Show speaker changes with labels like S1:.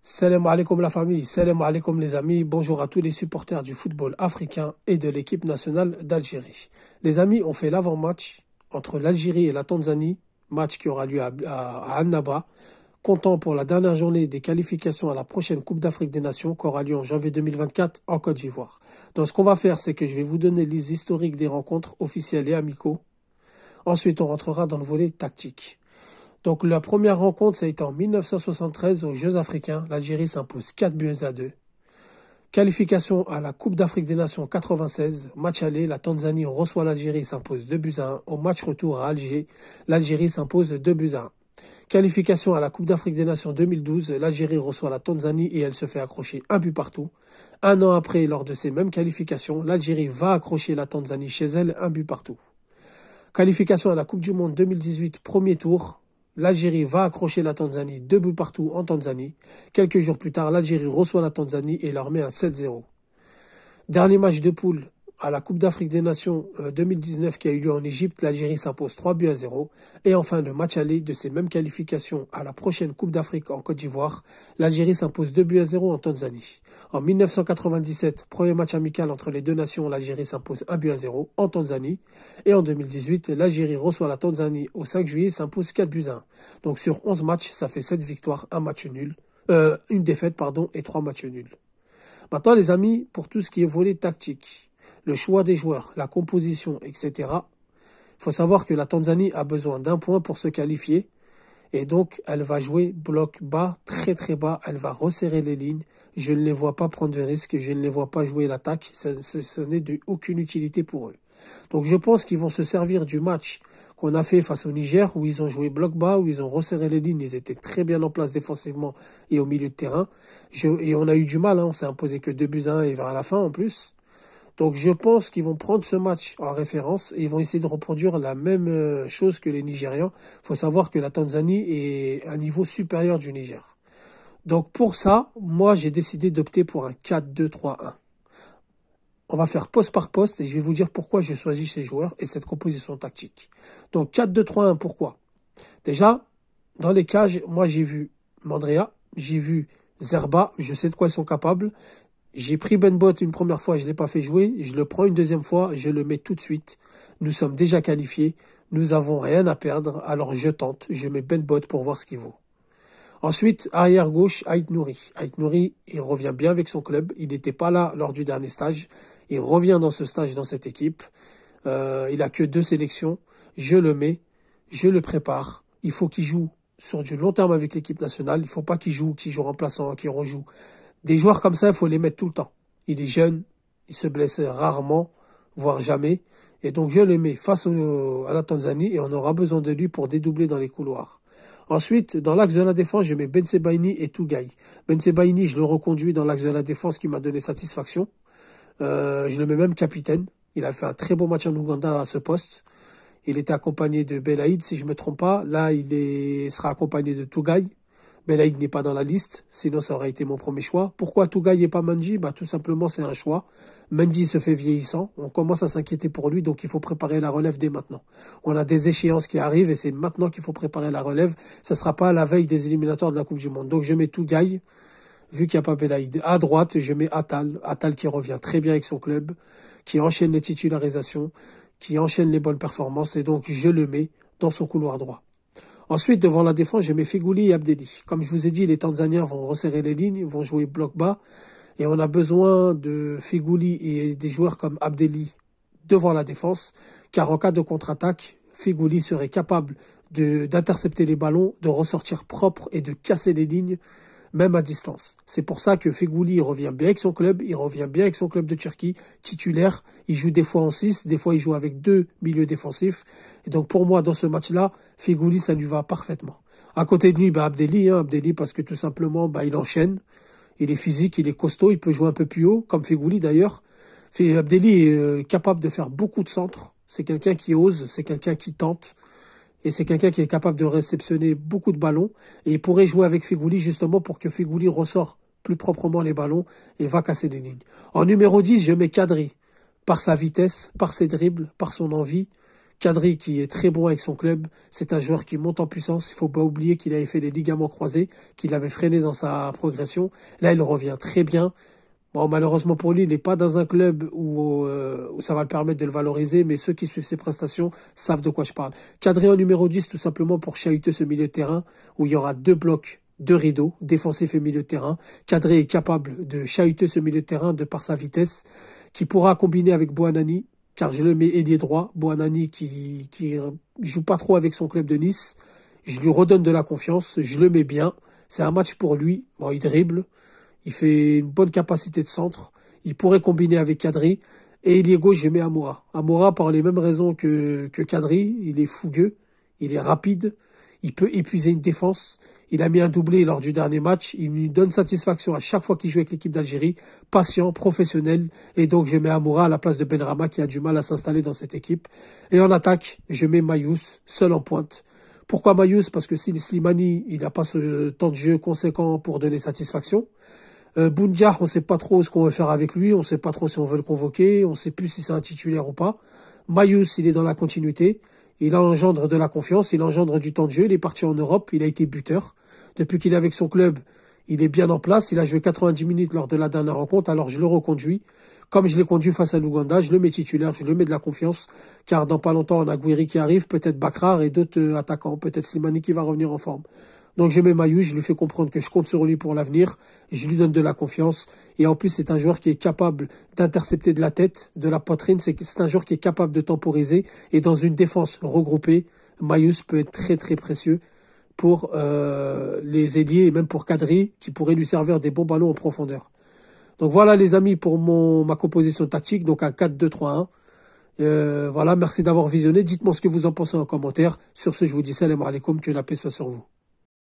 S1: Salam alaikum la famille, salam alaikum les amis, bonjour à tous les supporters du football africain et de l'équipe nationale d'Algérie. Les amis, on fait l'avant-match entre l'Algérie et la Tanzanie, match qui aura lieu à Annaba, comptant pour la dernière journée des qualifications à la prochaine Coupe d'Afrique des Nations qui aura lieu en janvier 2024 en Côte d'Ivoire. Donc ce qu'on va faire, c'est que je vais vous donner les historiques des rencontres officielles et amicaux. Ensuite, on rentrera dans le volet tactique. Donc la première rencontre, ça a été en 1973 aux Jeux africains. L'Algérie s'impose 4 buts à 2. Qualification à la Coupe d'Afrique des Nations 96. Match aller, la Tanzanie reçoit l'Algérie, s'impose 2 buts à 1. Au match retour à Alger, l'Algérie s'impose 2 buts à 1. Qualification à la Coupe d'Afrique des Nations 2012. L'Algérie reçoit la Tanzanie et elle se fait accrocher 1 but partout. Un an après, lors de ces mêmes qualifications, l'Algérie va accrocher la Tanzanie chez elle 1 but partout. Qualification à la Coupe du Monde 2018, premier tour. L'Algérie va accrocher la Tanzanie 2 buts partout en Tanzanie. Quelques jours plus tard, l'Algérie reçoit la Tanzanie et leur met un 7-0. Dernier match de poule à la Coupe d'Afrique des Nations 2019 qui a eu lieu en Égypte, l'Algérie s'impose 3 buts à 0. Et enfin, le match aller de ces mêmes qualifications à la prochaine Coupe d'Afrique en Côte d'Ivoire, l'Algérie s'impose 2 buts à 0 en Tanzanie. En 1997, premier match amical entre les deux nations, l'Algérie s'impose 1 but à 0 en Tanzanie. Et en 2018, l'Algérie reçoit la Tanzanie au 5 juillet, s'impose 4 buts à 1. Donc sur 11 matchs, ça fait 7 victoires, un match nul, une défaite et 3 matchs nuls. Maintenant, les amis, pour tout ce qui est volet tactique, le choix des joueurs, la composition, etc., il faut savoir que la Tanzanie a besoin d'un point pour se qualifier. Et donc, elle va jouer bloc bas, très très bas. Elle va resserrer les lignes. Je ne les vois pas prendre de risques. Je ne les vois pas jouer l'attaque. Ce n'est d'aucune utilité pour eux. Donc, je pense qu'ils vont se servir du match qu'on a fait face au Niger, où ils ont joué bloc bas, où ils ont resserré les lignes. Ils étaient très bien en place défensivement et au milieu de terrain. Et on a eu du mal. On s'est imposé que 2 buts à 1 et vers la fin en plus. Donc je pense qu'ils vont prendre ce match en référence et ils vont essayer de reproduire la même chose que les Nigérians. Il faut savoir que la Tanzanie est à un niveau supérieur du Niger. Donc pour ça, moi j'ai décidé d'opter pour un 4-2-3-1. On va faire poste par poste et je vais vous dire pourquoi je choisis ces joueurs et cette composition tactique. Donc 4-2-3-1, pourquoi? Déjà, dans les cages, moi j'ai vu Mandrea, j'ai vu Zerba, je sais de quoi ils sont capables. J'ai pris Ben Bot une première fois, je ne l'ai pas fait jouer. Je le prends une deuxième fois, je le mets tout de suite. Nous sommes déjà qualifiés. Nous avons rien à perdre. Alors je tente. Je mets Ben Bot pour voir ce qu'il vaut. Ensuite, arrière gauche, Ait Nouri. Ait Nouri, il revient bien avec son club. Il n'était pas là lors du dernier stage. Il revient dans ce stage, dans cette équipe. Il a que 2 sélections. Je le mets. Je le prépare. Il faut qu'il joue sur du long terme avec l'équipe nationale. Il ne faut pas qu'il joue remplaçant, qu'il rejoue. Des joueurs comme ça, il faut les mettre tout le temps. Il est jeune, il se blesse rarement, voire jamais. Et donc, je le mets face à la Tanzanie et on aura besoin de lui pour dédoubler dans les couloirs. Ensuite, dans l'axe de la défense, je mets Ben Sebaini et Tougaï. Ben Sebaini, je le reconduis dans l'axe de la défense qui m'a donné satisfaction. Je le mets même capitaine. Il a fait un très beau match en Ouganda à ce poste. Il était accompagné de Belaïd, si je ne me trompe pas. Là, sera accompagné de Tougaï. Belaïd n'est pas dans la liste, sinon ça aurait été mon premier choix. Pourquoi Tougaï et pas Mandji? Tout simplement, c'est un choix. Mandji se fait vieillissant, on commence à s'inquiéter pour lui, donc il faut préparer la relève dès maintenant. On a des échéances qui arrivent et c'est maintenant qu'il faut préparer la relève. Ça ne sera pas à la veille des éliminatoires de la Coupe du Monde. Donc je mets Tougaï, vu qu'il n'y a pas Belaïd. À droite, je mets Attal qui revient très bien avec son club, qui enchaîne les titularisations, qui enchaîne les bonnes performances et donc je le mets dans son couloir droit. Ensuite, devant la défense, je mets Feghouli et Abdelli. Comme je vous ai dit, les Tanzaniens vont resserrer les lignes, vont jouer bloc bas. Et on a besoin de Feghouli et des joueurs comme Abdelli devant la défense. Car en cas de contre-attaque, Feghouli serait capable d'intercepter les ballons, de ressortir propre et de casser les lignes, même à distance. C'est pour ça que Feghouli revient bien avec son club, il revient bien avec son club de Turquie, titulaire. Il joue des fois en 6, des fois il joue avec 2 milieux défensifs. Et donc pour moi, dans ce match-là, Feghouli, ça lui va parfaitement. À côté de lui, Abdelli parce que tout simplement, il enchaîne. Il est physique, il est costaud, il peut jouer un peu plus haut, comme Feghouli d'ailleurs. Abdelli est capable de faire beaucoup de centres. C'est quelqu'un qui ose, c'est quelqu'un qui tente. Et c'est quelqu'un qui est capable de réceptionner beaucoup de ballons. Et il pourrait jouer avec Feghouli justement pour que Feghouli ressort plus proprement les ballons et va casser les lignes. En numéro 10, je mets Kadri. Par sa vitesse, par ses dribbles, par son envie. Kadri qui est très bon avec son club, c'est un joueur qui monte en puissance. Il faut pas oublier qu'il avait fait les ligaments croisés, qu'il avait freiné dans sa progression. Là, il revient très bien. Bon, malheureusement pour lui, il n'est pas dans un club où ça va le permettre de le valoriser, mais ceux qui suivent ses prestations savent de quoi je parle. Kadri en numéro 10, tout simplement pour chahuter ce milieu de terrain, où il y aura 2 blocs, 2 rideaux, défensif et milieu de terrain. Kadri est capable de chahuter ce milieu de terrain de par sa vitesse, qui pourra combiner avec Bouhanani, car je le mets ailier droit. Bouhanani qui joue pas trop avec son club de Nice. Je lui redonne de la confiance, je le mets bien. C'est un match pour lui. Bon, il dribble, il fait une bonne capacité de centre. Il pourrait combiner avec Kadri. Et ailier gauche, je mets Amoura. Amoura, par les mêmes raisons que Kadri, il est fougueux, il est rapide, il peut épuiser une défense. Il a mis un doublé lors du dernier match. Il lui donne satisfaction à chaque fois qu'il joue avec l'équipe d'Algérie. Patient, professionnel. Et donc, je mets Amoura à la place de Benrahma qui a du mal à s'installer dans cette équipe. Et en attaque, je mets Mayous, seul en pointe. Pourquoi Mayous? Parce que si Slimani, il n'a pas ce temps de jeu conséquent pour donner satisfaction. Boundia, on ne sait pas trop ce qu'on veut faire avec lui. On ne sait pas trop si on veut le convoquer. On ne sait plus si c'est un titulaire ou pas. Mayous, il est dans la continuité. Il engendre de la confiance, il engendre du temps de jeu, il est parti en Europe, il a été buteur. Depuis qu'il est avec son club, il est bien en place, il a joué 90 minutes lors de la dernière rencontre, alors je le reconduis. Comme je l'ai conduit face à l'Ouganda, je le mets titulaire, je le mets de la confiance, car dans pas longtemps, on a Gouiri qui arrive, peut-être Bakrar et d'autres attaquants, peut-être Slimani qui va revenir en forme. Donc je mets Mayou, je lui fais comprendre que je compte sur lui pour l'avenir, je lui donne de la confiance, et en plus c'est un joueur qui est capable d'intercepter de la tête, de la poitrine, c'est un joueur qui est capable de temporiser, et dans une défense regroupée, Mayous peut être très très précieux pour les ailiers, et même pour Kadri, qui pourrait lui servir des bons ballons en profondeur. Donc voilà les amis pour ma composition tactique, donc un 4-2-3-1. Voilà, merci d'avoir visionné, dites-moi ce que vous en pensez en commentaire. Sur ce, je vous dis salam alaikum, que la paix soit sur vous.